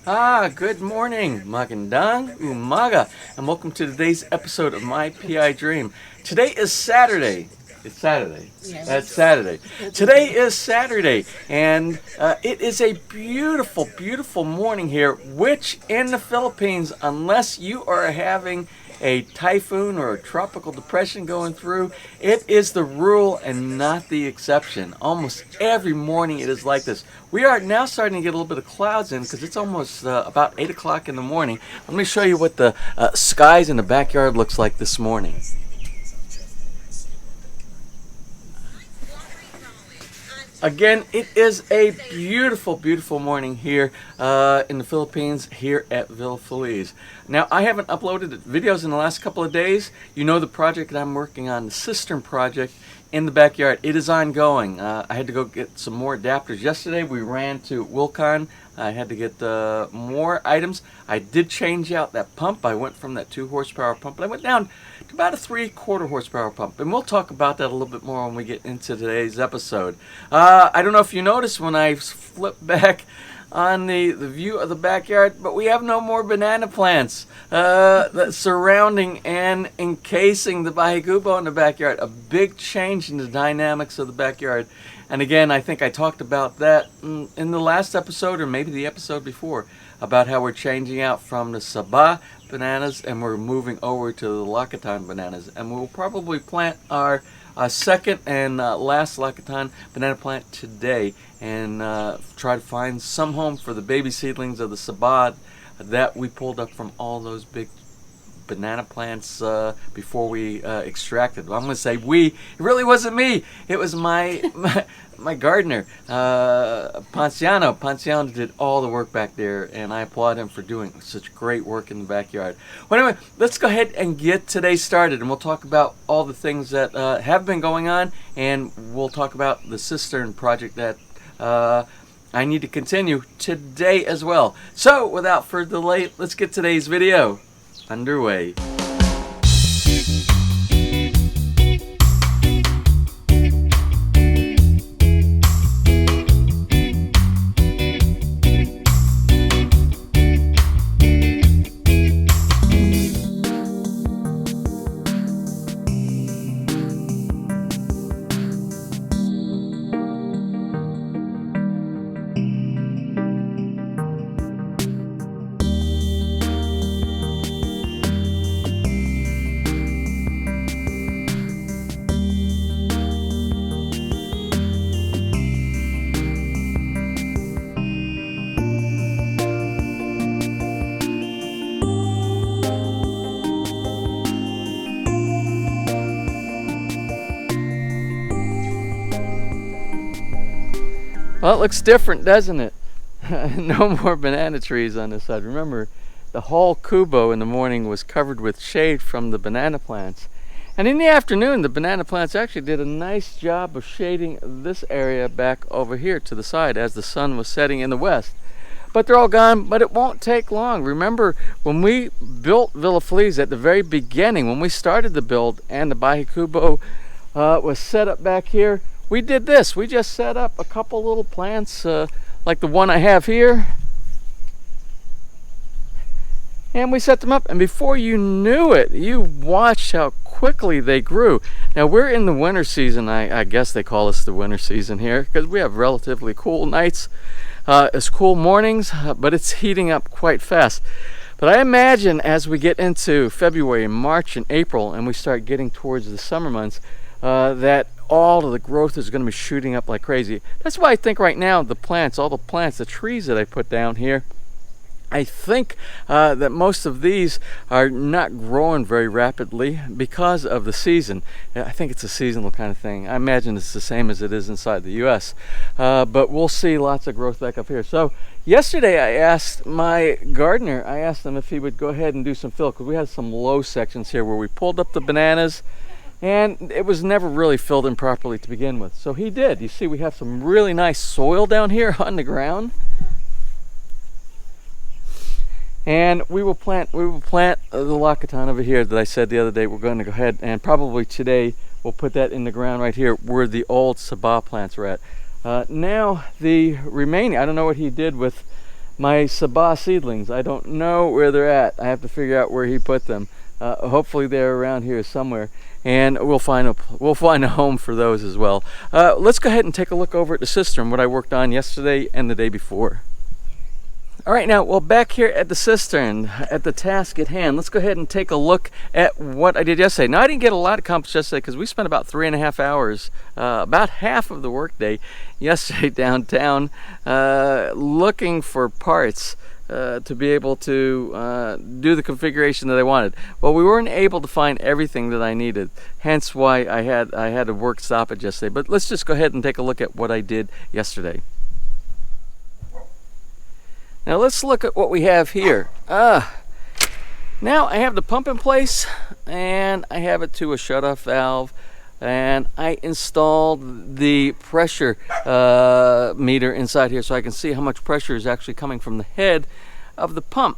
Good morning, magandang umaga, and welcome to today's episode of My PI Dream. Today is Saturday. It's Saturday. Yes. That's Saturday. Today is Saturday, and it is a beautiful, beautiful morning here, which in the Philippines, unless you are having a typhoon or a tropical depression going through, it is the rule and not the exception. Almost every morning it is like this. We are now starting to get a little bit of clouds in because it's almost about 8 o'clock in the morning. Let me show you what the skies in the backyard looks like this morning. Again, it is a beautiful, beautiful morning here in the Philippines, here at Feliz. Now, I haven't uploaded videos in the last couple of days. You know the project that I'm working on, the Cistern project in the backyard. It is ongoing. I had to go get some more adapters. Yesterday, we ran to Wilcon. I had to get more items. I did change out that pump. I went from that 2 horsepower pump, but I went down to about a 3/4 horsepower pump. And we'll talk about that a little bit more when we get into today's episode. I don't know if you noticed when I flipped back on the view of the backyard, but we have no more banana plants surrounding and encasing the bahay kubo in the backyard. A big change in the dynamics of the backyard. And again, I think I talked about that in the last episode or maybe the episode before about how we're changing out from the Sabah bananas and we're moving over to the Lakatan bananas. And we'll probably plant our second and last Lakatan banana plant today and try to find some home for the baby seedlings of the Sabah that we pulled up from all those big banana plants before we extracted. Well, I'm going to say we. It really wasn't me. It was my gardener, Ponciano. Ponciano did all the work back there, and I applaud him for doing such great work in the backyard. Well, anyway, let's go ahead and get today started, and we'll talk about all the things that have been going on, and we'll talk about the Cistern project that I need to continue today as well. So, without further delay, let's get today's video underway. Well, it looks different, doesn't it? No more banana trees on this side. Remember, the whole kubo in the morning was covered with shade from the banana plants. And in the afternoon, the banana plants actually did a nice job of shading this area back over here to the side as the sun was setting in the west. But they're all gone, but it won't take long. Remember, when we built Villa Feliz at the very beginning, when we started the build and the bahay kubo was set up back here, we did this. We just set up a couple little plants like the one I have here. And we set them up, and before you knew it, you watched how quickly they grew. Now, we're in the winter season. I guess they call us the winter season here because we have relatively cool nights. It's cool mornings, but it's heating up quite fast. But I imagine as we get into February, March, and April, and we start getting towards the summer months, that all of the growth is going to be shooting up like crazy. That's why I think right now the plants, all the plants, the trees that I put down here, I think that most of these are not growing very rapidly because of the season. I think it's a seasonal kind of thing. I imagine it's the same as it is inside the U.S. But we'll see lots of growth back up here. So yesterday I asked my gardener, I asked him if he would go ahead and do some fill, because we had some low sections here where we pulled up the bananas and it was never really filled in properly to begin with. So he did. You see, we have some really nice soil down here on the ground. And we will plant the Lakatan over here that I said the other day. We're going to go ahead and probably today we'll put that in the ground right here where the old Sabah plants are at. Now the remaining, I don't know what he did with my Sabah seedlings. I don't know where they're at. I have to figure out where he put them. Hopefully they're around here somewhere, and we'll find a home for those as well. Let's go ahead and take a look over at the cistern, what I worked on yesterday and the day before. All right, now, well, back here at the cistern, at the task at hand, let's go ahead and take a look at what I did yesterday. Now, I didn't get a lot accomplished yesterday because we spent about 3.5 hours, about half of the workday yesterday downtown, looking for parts to be able to do the configuration that I wanted. Well, we weren't able to find everything that I needed, hence why I had a work stoppage yesterday. But let's just go ahead and take a look at what I did yesterday. Now let's look at what we have here. Now I have the pump in place, and I have it to a shutoff valve, and I installed the pressure meter inside here so I can see how much pressure is actually coming from the head of the pump.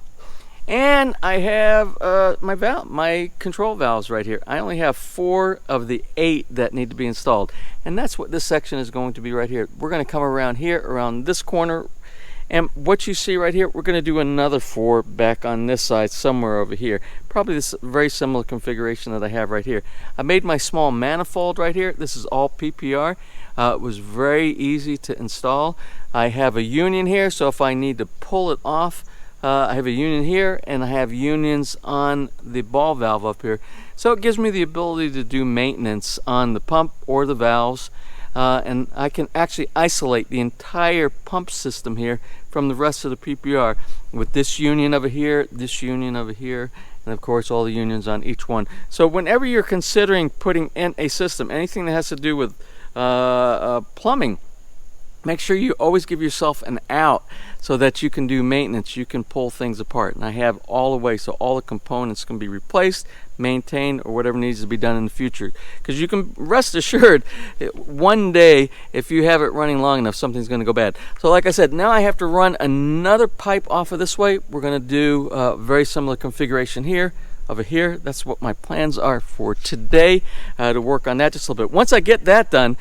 And I have my control valves right here. I only have 4 of the 8 that need to be installed, and that's what this section is going to be right here. We're going to come around here, around this corner. And what you see right here, we're going to do another 4 back on this side, somewhere over here. Probably this very similar configuration that I have right here. I made my small manifold right here. This is all PPR. It was very easy to install. I have a union here, so if I need to pull it off, I have a union here, and I have unions on the ball valve up here. So it gives me the ability to do maintenance on the pump or the valves. And I can actually isolate the entire pump system here from the rest of the PPR with this union over here, this union over here, and of course all the unions on each one. So whenever you're considering putting in a system, anything that has to do with plumbing, make sure you always give yourself an out so that you can do maintenance, you can pull things apart. And I have all the way so all the components can be replaced, maintained, or whatever needs to be done in the future. Because you can rest assured, one day, if you have it running long enough, something's going to go bad. So like I said, now I have to run another pipe off of this way. We're going to do a very similar configuration here. Over here, that's what my plans are for today, to work on that just a little bit. Once I get that done,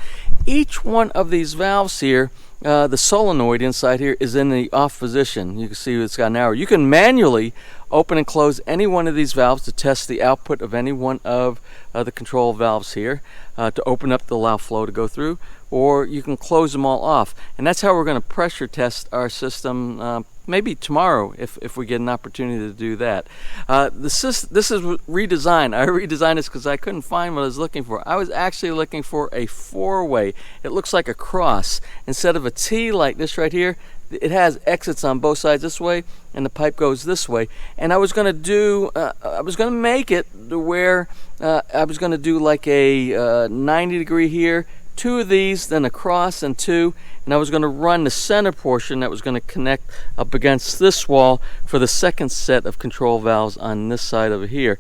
each one of these valves here, the solenoid inside here is in the off position. You can see it's got an arrow. You can manually open and close any one of these valves to test the output of any one of the control valves here, to open up to allow flow to go through, or you can close them all off. And that's how we're going to pressure test our system maybe tomorrow if we get an opportunity to do that. This is redesigned. I redesigned this because I couldn't find what I was looking for. I was actually looking for a 4-way. It looks like a cross. Instead of a T like this right here, it has exits on both sides this way, and the pipe goes this way. And I was going to do, I was going to make it to where I was going to do like a 90 degree here, 2 of these, then a cross and 2, and I was going to run the center portion that was going to connect up against this wall for the second set of control valves on this side over here.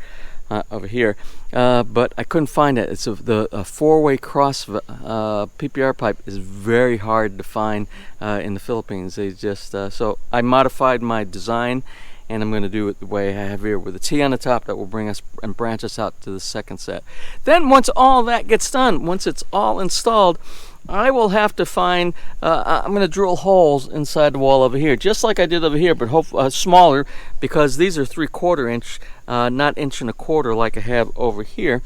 But I couldn't find it. It's the 4-way cross PPR pipe is very hard to find in the Philippines. They just so I modified my design, and I'm going to do it the way I have here with a T on the top that will bring us and branch us out to the second set. Then once all that gets done, once it's all installed, I will have to find, I'm going to drill holes inside the wall over here, just like I did over here, but smaller, because these are 3/4 inch, not 1.25 inch like I have over here.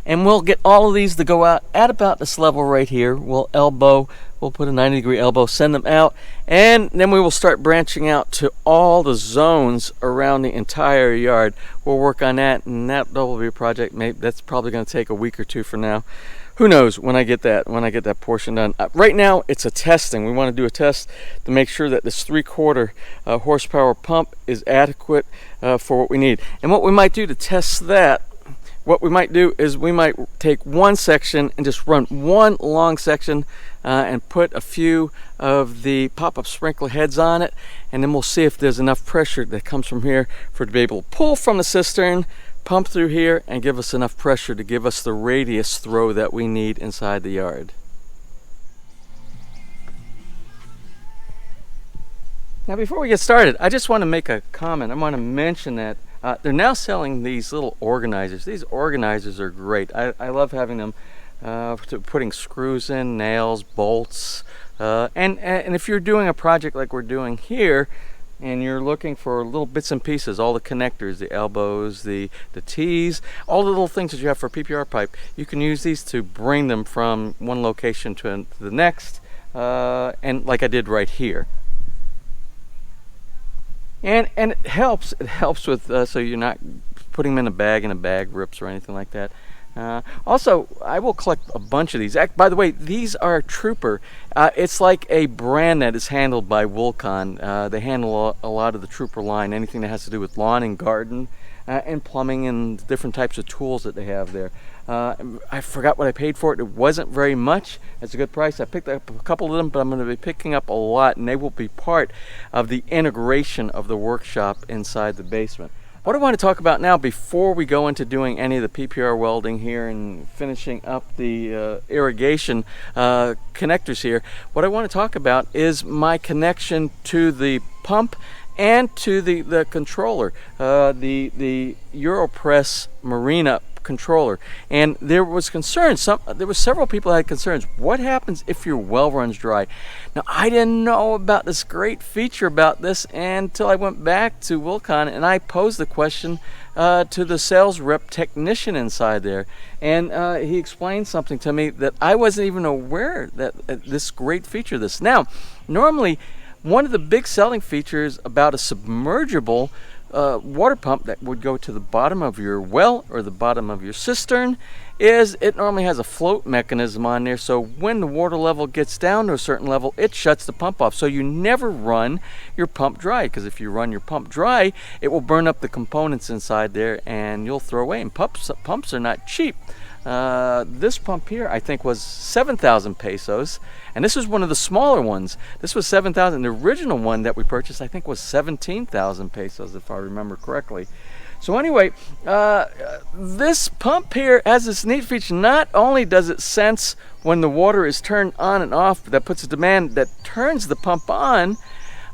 And we'll get all of these to go out at about this level right here. We'll put a 90 degree elbow, send them out, and then we will start branching out to all the zones around the entire yard. We'll work on that, and that will be a project. Maybe that's probably going to take a week or 2 for now. Who knows when I get that portion done. Right now it's a testing. We want to do a test to make sure that this 3/4 horsepower pump is adequate for what we need. And what we might do to test that, what we might do is we might take one section and just run one long section and put a few of the pop-up sprinkler heads on it, and then we'll see if there's enough pressure that comes from here for it to be able to pull from the cistern, pump through here, and give us enough pressure to give us the radius throw that we need inside the yard. Now before we get started, I just want to make a comment. I want to mention that they're now selling these little organizers. These organizers are great. I love having them, putting screws in, nails, bolts, And if you're doing a project like we're doing here, and you're looking for little bits and pieces, all the connectors, the elbows, the T's, all the little things that you have for a PPR pipe, you can use these to bring them from one location to the next, and like I did right here. And it helps with so you're not putting them in a bag and a bag rips or anything like that. Also, I will collect a bunch of these. By the way, these are Trooper. It's like a brand that is handled by Wilcon. They handle a lot of the Trooper line, anything that has to do with lawn and garden, and plumbing and different types of tools that they have there. I forgot what I paid for it. It wasn't very much. It's a good price. I picked up a couple of them, but I'm going to be picking up a lot, and they will be part of the integration of the workshop inside the basement. What I want to talk about now, before we go into doing any of the PPR welding here and finishing up the irrigation connectors here, what I want to talk about is my connection to the pump and to the controller, the Europress Marina controller. And there was concern. There were several people that had concerns. What happens if your well runs dry? Now, I didn't know about this great feature about this until I went back to Wilcon and I posed the question to the sales rep technician inside there, and he explained something to me that I wasn't even aware that this great feature. Now, normally, one of the big selling features about a submergible water pump that would go to the bottom of your well or the bottom of your cistern is it normally has a float mechanism on there, so when the water level gets down to a certain level, it shuts the pump off. So you never run your pump dry, because if you run your pump dry, it will burn up the components inside there and you'll throw away. And pumps are not cheap. This pump here I think was 7,000 pesos, and this was one of the smaller ones. This was 7,000. The original one that we purchased I think was 17,000 pesos, if I remember correctly. So anyway, this pump here has this neat feature. Not only does it sense when the water is turned on and off, that puts a demand that turns the pump on,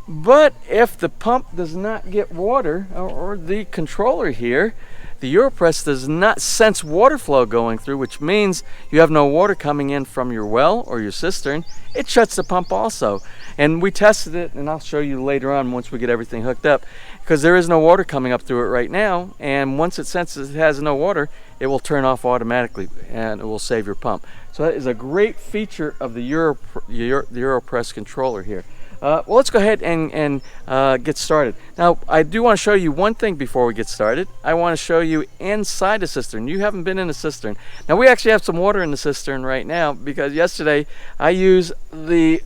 but if the pump does not get water, or the controller here, the Europress does not sense water flow going through, which means you have no water coming in from your well or your cistern, it shuts the pump also. And we tested it, and I'll show you later on once we get everything hooked up, because there is no water coming up through it right now, and once it senses it has no water, it will turn off automatically and it will save your pump. So that is a great feature of the Europress controller here. Well, let's go ahead and get started. Now, I do want to show you one thing before we get started. I want to show you inside the cistern. You haven't been in a cistern. Now, we actually have some water in the cistern right now, because yesterday I used the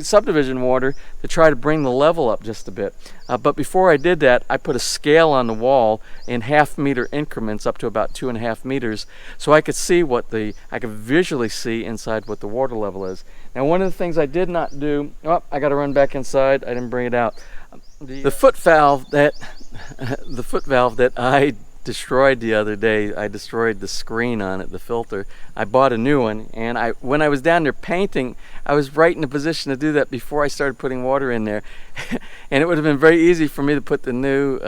subdivision water to try to bring the level up just a bit. But before I did that, I put a scale on the wall in half-meter increments up to about 2.5 meters, so I could see I could visually see inside what the water level is. Now, one of the things I did not do, I got to run back inside. I didn't bring it out. The foot valve that I destroyed the other day, I destroyed the screen on it, the filter. I bought a new one, and when I was down there painting, I was right in the position to do that before I started putting water in there. And it would have been very easy for me to put the new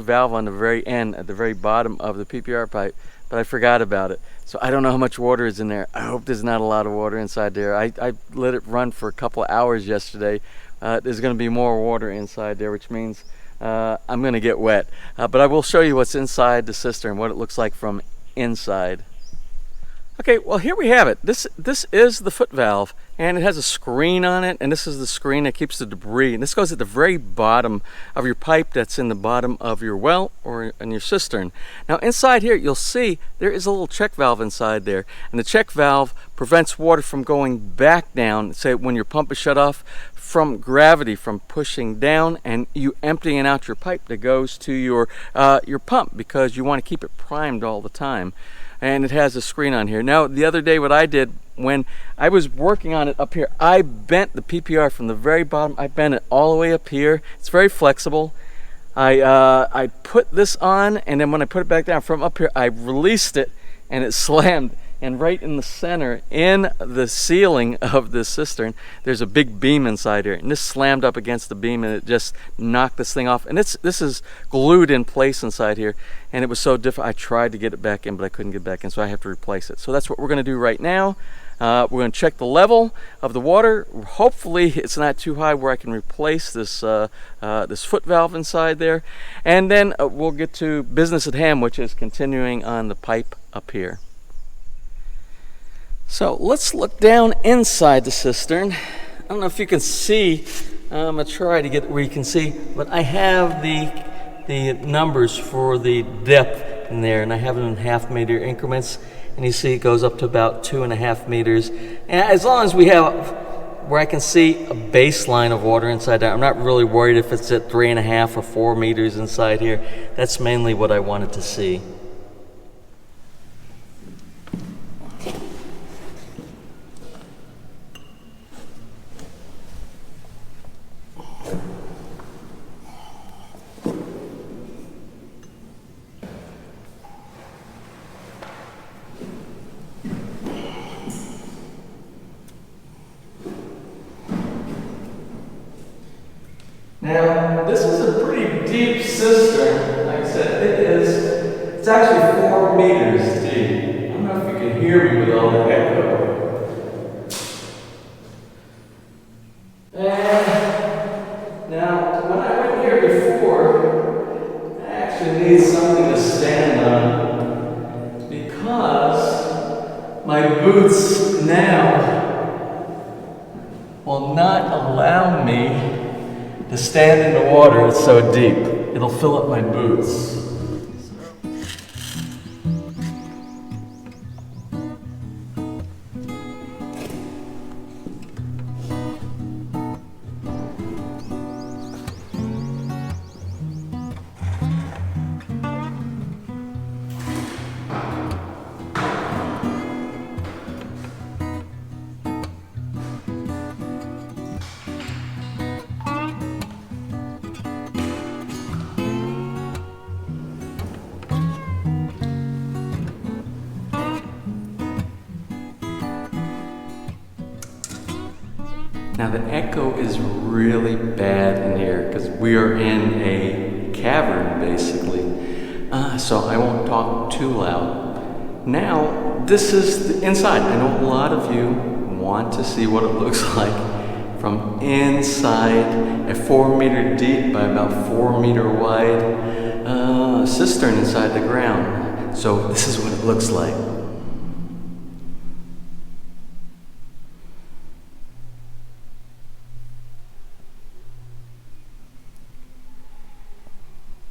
valve on the very end, at the very bottom of the PPR pipe, but I forgot about it. So I don't know how much water is in there. I hope there's not a lot of water inside there. I let it run for a couple of hours yesterday. There's going to be more water inside there, which means I'm going to get wet. But I will show you what's inside the cistern, what it looks like from inside. Okay, well, here we have it. This is the foot valve, and it has a screen on it, and this is the screen that keeps the debris. And this goes at the very bottom of your pipe that's in the bottom of your well or in your cistern. Now, inside here, you'll see there is a little check valve inside there, and the check valve prevents water from going back down, say when your pump is shut off, from gravity, from pushing down and you emptying out your pipe that goes to your pump, because you want to keep it primed all the time. And it has a screen on here. Now, the other day, what I did when I was working on it up here, I bent the PPR from the very bottom. I bent it all the way up here. It's very flexible. I put this on, and then when I put it back down from up here, I released it, and it slammed. And right in the center, in the ceiling of this cistern, there's a big beam inside here, and this slammed up against the beam, and it just knocked this thing off. And this is glued in place inside here, and it was so difficult. I tried to get it back in, but I couldn't get it back in, so I have to replace it. So that's what we're going to do right now. We're going to check the level of the water. Hopefully it's not too high where I can replace this this foot valve inside there. And then we'll get to business at hand, which is continuing on the pipe up here. So let's look down inside the cistern. I don't know if you can see. I'm going to try to get where you can see, but I have the numbers for the depth in there, and I have them in half-meter increments, and you see it goes up to about 2.5 meters. And as long as we have where I can see a baseline of water inside there, I'm not really worried if it's at 3.5 or 4 meters inside here. That's mainly what I wanted to see. Now, this is a pretty deep cistern. Like I said, it's actually 4 meters deep. I don't know if you can hear me with all the echo. And now, when I went here before, I actually need something to stand on because my boots now will not allow me to stand in the water. It's so deep. It'll fill up my boots. Now the echo is really bad in here because we are in a cavern basically, so I won't talk too loud. Now this is the inside. I know a lot of you want to see what it looks like from inside a 4 meter deep by about 4 meter wide cistern inside the ground. So this is what it looks like.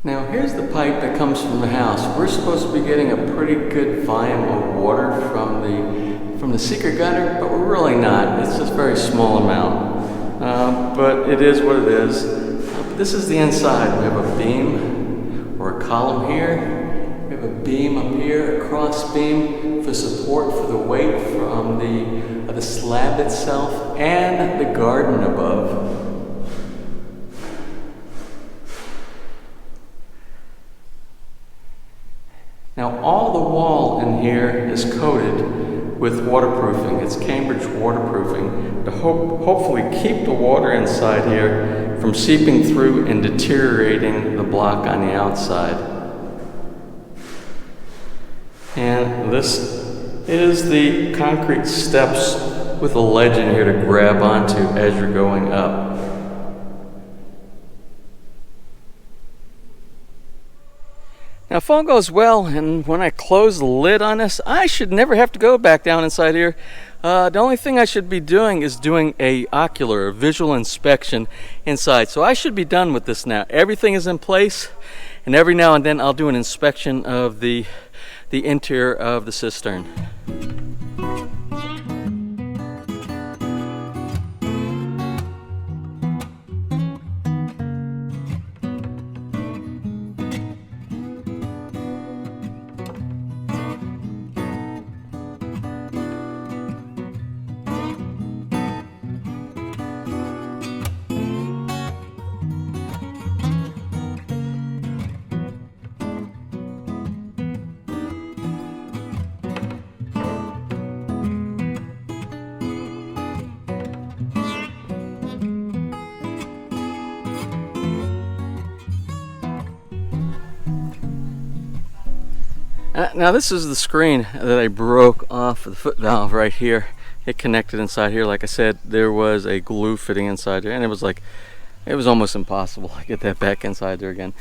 Now here's the pipe that comes from the house. We're supposed to be getting a pretty good volume of water from the secret gutter, but we're really not. It's just a very small amount. But it is what it is. But this is the inside. We have a beam or a column here. We have a beam up here, a cross beam for support for the weight from the slab itself and the garden above. Now all the wall in here is coated with waterproofing. It's Cambridge waterproofing to hopefully keep the water inside here from seeping through and deteriorating the block on the outside. And this is the concrete steps with a ledge in here to grab onto as you're going up. Now if all goes well, and when I close the lid on this, I should never have to go back down inside here. The only thing I should be doing is doing a ocular, or visual inspection inside. So I should be done with this now. Everything is in place, and every now and then I'll do an inspection of the interior of the cistern. Now this is the screen that I broke off of the foot valve right here. it connected inside here. Like I said, there was a glue fitting inside there, and it was almost impossible to get that back inside there again.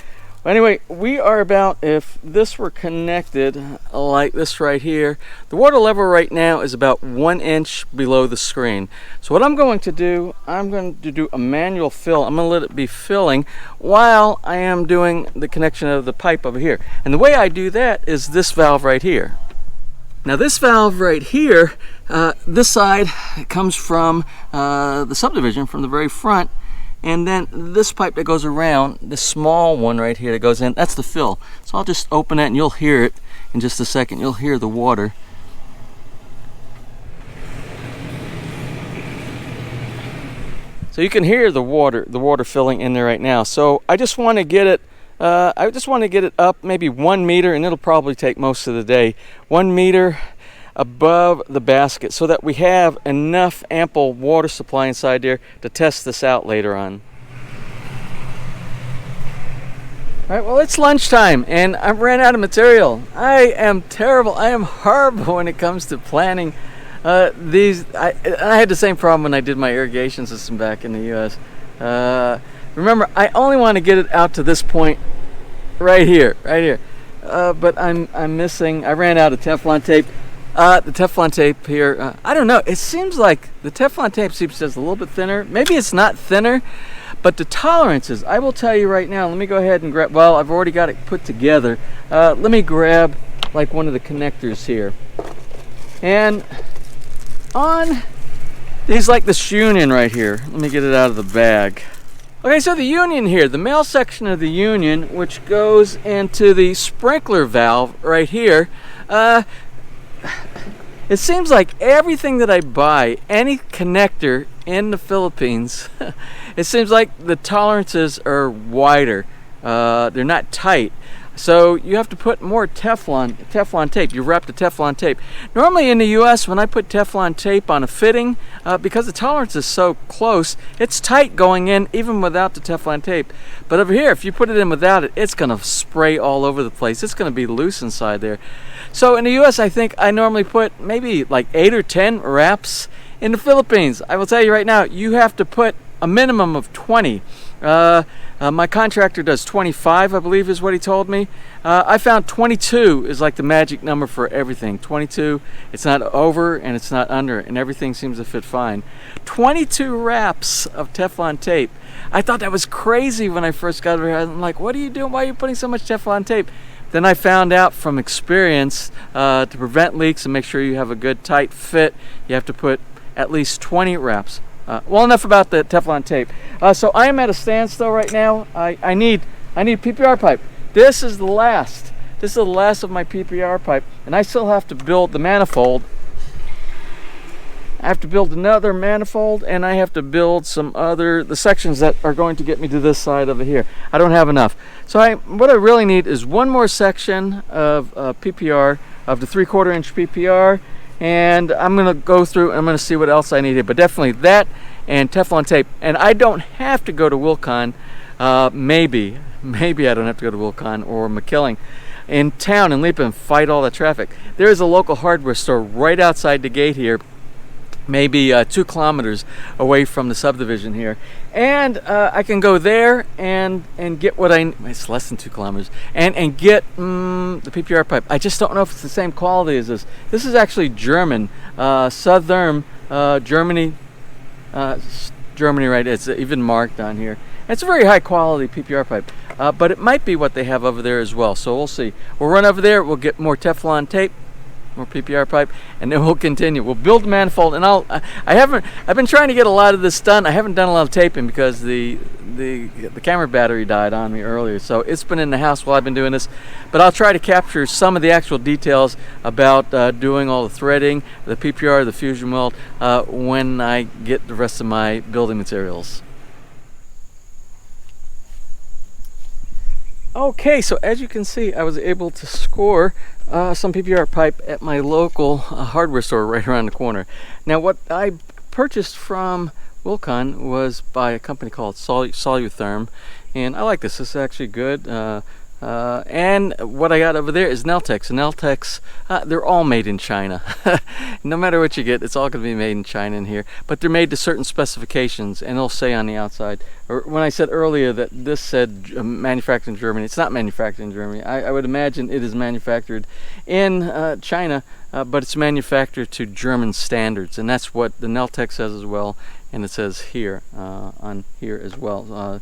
But anyway, we are about, if this were connected like this right here, the water level right now is about 1 inch below the screen. So what I'm going to do, I'm going to do a manual fill. I'm going to let it be filling while I am doing the connection of the pipe over here. And the way I do that is this valve right here. Now this valve right here, this side comes from the subdivision, from the very front. And then this pipe that goes around, this small one right here that goes in, that's the fill. So I'll just open it and you'll hear it in just a second. You'll hear the water. So you can hear the water filling in there right now. So I just want to get it up maybe 1 meter, and it'll probably take most of the day. 1 meter above the basket, so that we have enough ample water supply inside there to test this out later on. All right, well, it's lunchtime and I ran out of material. I am terrible. I am horrible when it comes to planning these. I had the same problem when I did my irrigation system back in the US. Remember, I only want to get it out to this point right here. But I'm missing. I ran out of Teflon tape. The Teflon tape here, I don't know, it seems like the Teflon tape seems just a little bit thinner. Maybe it's not thinner, but the tolerances, I will tell you right now, let me go ahead and grab, well, I've already got it put together. Let me grab like one of the connectors here. And on these, like this union right here, let me get it out of the bag. Okay, so the union here, the male section of the union, which goes into the sprinkler valve right here, it seems like everything that I buy, any connector in the Philippines, it seems like the tolerances are wider. They're not tight. So you have to put more Teflon tape. You wrap the Teflon tape. Normally in the US, when I put Teflon tape on a fitting, because the tolerance is so close, it's tight going in even without the Teflon tape. But over here, if you put it in without it, it's going to spray all over the place. It's going to be loose inside there. So in the US, I think I normally put maybe like 8 or 10 wraps. In the Philippines, I will tell you right now, you have to put a minimum of 20. My contractor does 25, I believe is what he told me. I found 22 is like the magic number for everything. 22, it's not over and it's not under, and everything seems to fit fine. 22 wraps of Teflon tape. I thought that was crazy when I first got over here. I'm like, what are you doing? Why are you putting so much Teflon tape? Then I found out from experience, to prevent leaks and make sure you have a good tight fit, you have to put at least 20 wraps. Well, enough about the Teflon tape. So I am at a standstill right now. I need PPR pipe. This is the last. This is the last of my PPR pipe, and I still have to build the manifold. I have to build another manifold, and I have to build the sections that are going to get me to this side over here. I don't have enough. So what I really need is one more section of PPR, of the 3/4 inch PPR. And I'm going to go through and I'm going to see what else I need here. But definitely that and Teflon tape. And I don't have to go to Wilcon. Maybe I don't have to go to Wilcon or McKilling. In town in Lipa and fight all the traffic. There is a local hardware store right outside the gate here. Maybe 2 kilometers away from the subdivision here, and I can go there and get what it's less than 2 kilometers, and get the PPR pipe. I just don't know if it's the same quality as this. This is actually German, Southern Germany, right? It's even marked on here. It's a very high quality PPR pipe, but it might be what they have over there as well. So we'll see. We'll run over there. We'll get more Teflon tape, more PPR pipe, and then we'll continue. We'll build the manifold, and I've been trying to get a lot of this done. I haven't done a lot of taping because the camera battery died on me earlier, so it's been in the house while I've been doing this. But I'll try to capture some of the actual details about doing all the threading, the PPR, the fusion weld, when I get the rest of my building materials. Okay, so as you can see, I was able to score some PPR pipe at my local hardware store right around the corner. Now, what I purchased from Wilcon was by a company called Solutherm, and I like this. This is actually good. And what I got over there is Neltex. Neltex, they're all made in China. No matter what you get, it's all going to be made in China in here. But they're made to certain specifications, and they'll say on the outside. Or when I said earlier that this said manufactured in Germany, it's not manufactured in Germany. I would imagine it is manufactured in China, but it's manufactured to German standards, and that's what the Neltex says as well. And it says here on here as well.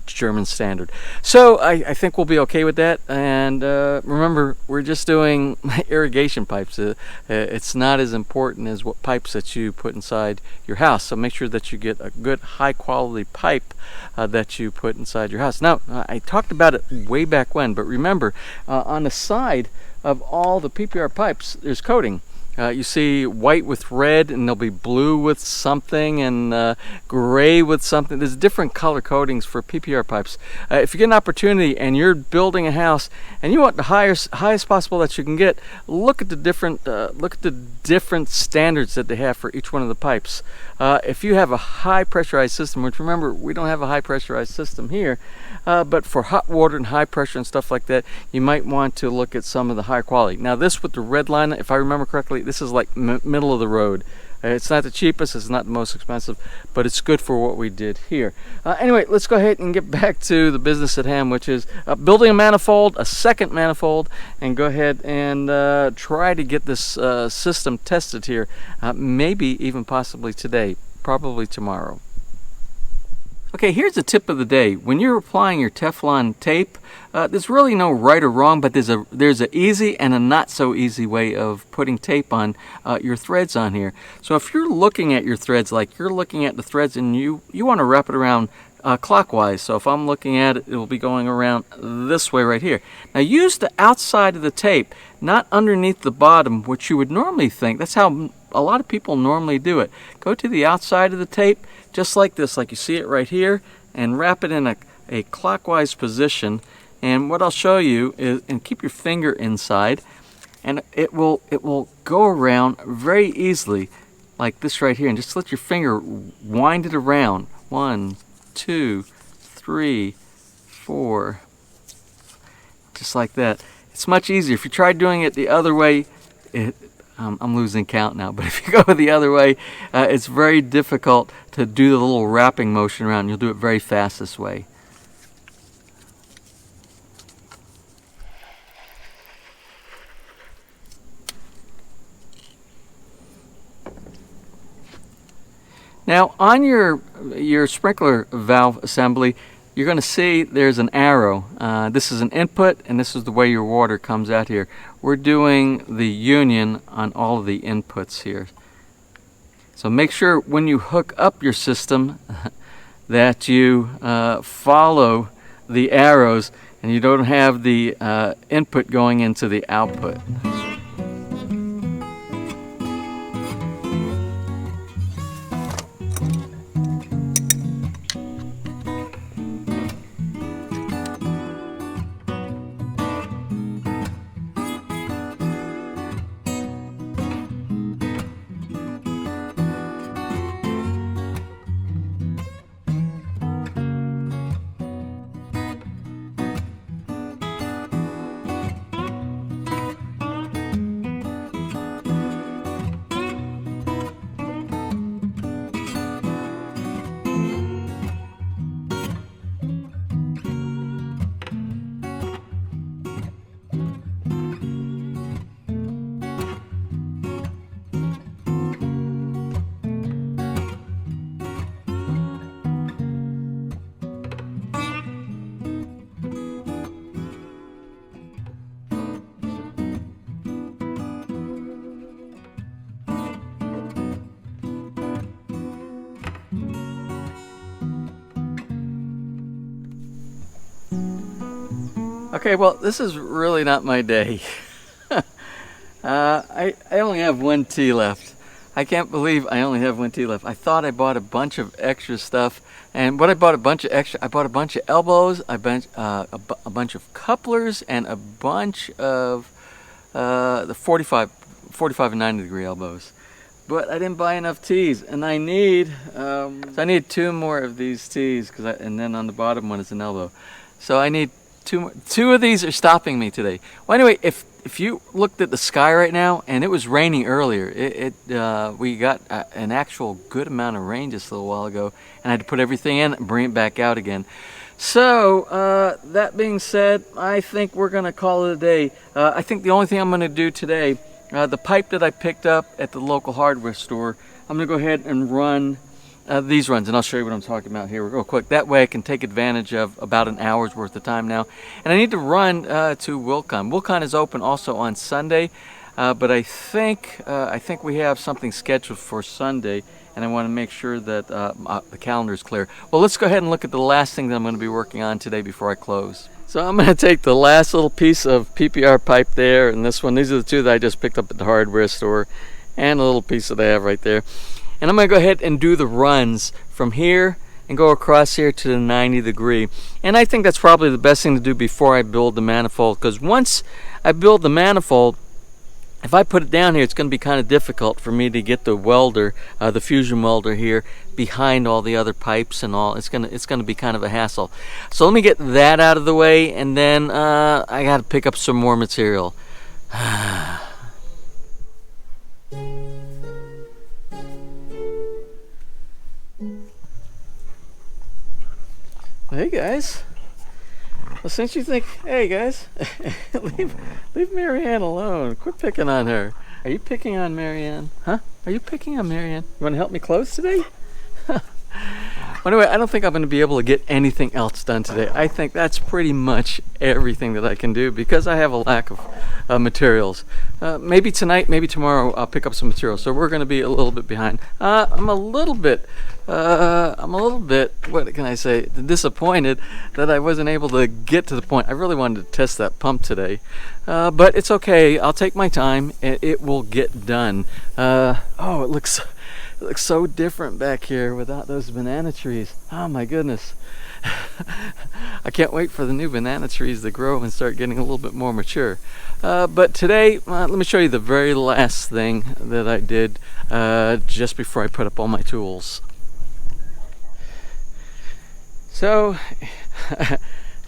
German standard. So I think we'll be okay with that. And remember, we're just doing irrigation pipes. It's not as important as what pipes that you put inside your house. So make sure that you get a good high quality pipe that you put inside your house. Now, I talked about it way back when, but remember, on the side of all the PPR pipes, there's coating. You see white with red, and there'll be blue with something, and gray with something. There's different color coatings for PPR pipes. If you get an opportunity and you're building a house and you want the highest possible that you can get, look at the different standards that they have for each one of the pipes. If you have a high pressurized system, which remember, we don't have a high pressurized system here, but for hot water and high pressure and stuff like that, you might want to look at some of the higher quality. Now this with the red line, if I remember correctly, this is like middle of the road. It's not the cheapest, it's not the most expensive, but it's good for what we did here. Anyway, let's go ahead and get back to the business at hand, which is building a manifold, a second manifold, and go ahead and try to get this system tested here, maybe even possibly today, probably tomorrow. Okay, here's a tip of the day. When you're applying your Teflon tape, there's really no right or wrong, but there's an easy and a not so easy way of putting tape on your threads on here. So if you're looking at your threads, like you're looking at the threads and you want to wrap it around clockwise. So if I'm looking at it, it will be going around this way right here. Now use the outside of the tape, not underneath the bottom, which you would normally think. That's how a lot of people normally do it. Go to the outside of the tape, just like this, like you see it right here, and wrap it in a clockwise position. And what I'll show you is, and keep your finger inside, and it will go around very easily, like this right here, and just let your finger wind it around. 1, 2, 3, 4, just like that. It's much easier. If you try doing it the other way, I'm losing count now, but if you go the other way, it's very difficult to do the little wrapping motion around. You'll do it very fast this way. Now on your sprinkler valve assembly, you're going to see there's an arrow. This is an input, and this is the way your water comes out here. We're doing the union on all of the inputs here. So make sure when you hook up your system that you follow the arrows and you don't have the input going into the output. Okay, well, this is really not my day. I only have one tea left. I can't believe I only have one tea left. I thought I bought a bunch of extra stuff, and what I bought I bought a bunch of elbows, a bunch of couplers, and a bunch of the 45 and 90 degree elbows. But I didn't buy enough teas, and I need so I need 2 more of these teas, and then on the bottom one is an elbow. So I need Two of these are stopping me today. Well, anyway, if you looked at the sky right now, and it was raining earlier, we got an actual good amount of rain just a little while ago, and I had to put everything in and bring it back out again. So that being said, I think we're gonna call it a day. I think the only thing I'm gonna do today, the pipe that I picked up at the local hardware store, I'm gonna go ahead and run these runs, and I'll show you what I'm talking about here real quick. That way I can take advantage of about an hour's worth of time now. And I need to run to Wilcon. Wilcon is open also on Sunday, but I think we have something scheduled for Sunday, and I want to make sure that the calendar is clear. Well, let's go ahead and look at the last thing that I'm going to be working on today before I close. So I'm going to take the last little piece of PPR pipe there, and this one. These are the two that I just picked up at the hardware store, and a little piece that I have right there. And I'm going to go ahead and do the runs from here and go across here to the 90 degree. And I think that's probably the best thing to do before I build the manifold, because once I build the manifold, if I put it down here, it's going to be kind of difficult for me to get the welder, the fusion welder here behind all the other pipes and all. It's going to be kind of a hassle. So let me get that out of the way, and then I got to pick up some more material. Hey guys, well, since you think, hey guys, leave Marianne alone. Quit picking on her. Are you picking on Marianne? Huh? Are you picking on Marianne? You want to help me close today? Anyway, I don't think I'm going to be able to get anything else done today. I think that's pretty much everything that I can do because I have a lack of materials. Maybe tonight, maybe tomorrow, I'll pick up some materials. So we're going to be a little bit behind. I'm a little bit, what can I say, disappointed that I wasn't able to get to the point. I really wanted to test that pump today. But it's okay. I'll take my time and it will get done. Oh, it looks so different back here without those banana trees. Oh my goodness. I can't wait for the new banana trees to grow and start getting a little bit more mature. But today, let me show you the very last thing that I did just before I put up all my tools. So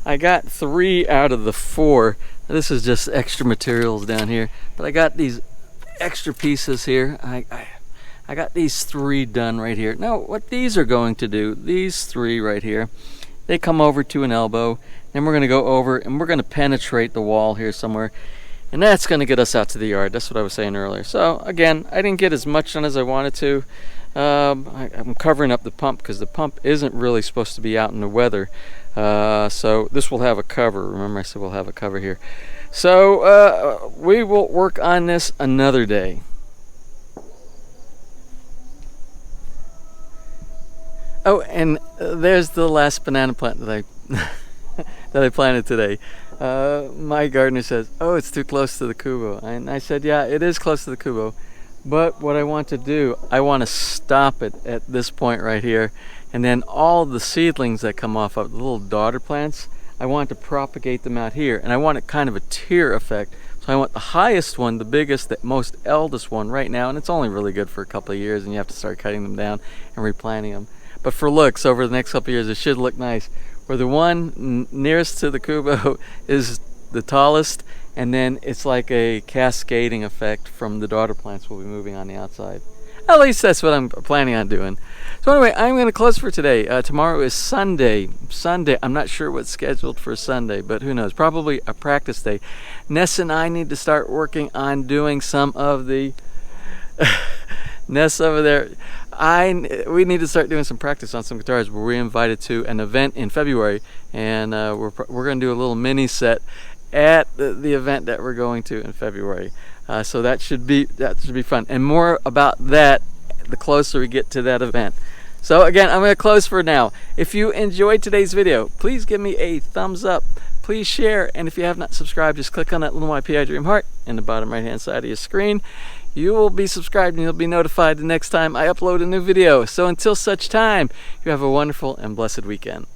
I got 3 out of the 4. This is just extra materials down here, but I got these extra pieces here. I got these 3 done right here. Now what these are going to do, these 3 right here, they come over to an elbow, and we're going to go over and we're going to penetrate the wall here somewhere, and that's going to get us out to the yard. That's what I was saying earlier. So again, I didn't get as much done as I wanted to. I'm covering up the pump because the pump isn't really supposed to be out in the weather. So this will have a cover. Remember I said we'll have a cover here. So we will work on this another day. Oh, and there's the last banana plant that I planted today. My gardener says, "Oh, it's too close to the kubo," and I said, "Yeah, it is close to the kubo." But what I want to do, I want to stop it at this point right here, and then all the seedlings that come off of the little daughter plants, I want to propagate them out here, and I want it kind of a tier effect. So I want the highest one, the biggest, the most eldest one right now, and it's only really good for a couple of years, and you have to start cutting them down and replanting them. But for looks, over the next couple of years, it should look nice. Where the one nearest to the kubo is the tallest, and then it's like a cascading effect from the daughter plants will be moving on the outside. At least that's what I'm planning on doing. So anyway, I'm going to close for today. Tomorrow is Sunday. I'm not sure what's scheduled for Sunday, but who knows? Probably a practice day. Ness and I need to start working on doing some of the... Ness over there. We need to start doing some practice on some guitars. We're invited to an event in February, and we're going to do a little mini set at the event that we're going to in February. So that should be fun. And more about that the closer we get to that event. So again, I'm going to close for now. If you enjoyed today's video, please give me a thumbs up. Please share, and if you have not subscribed, just click on that little YPI Dream Heart in the bottom right hand side of your screen. You will be subscribed and you'll be notified the next time I upload a new video. So until such time, you have a wonderful and blessed weekend.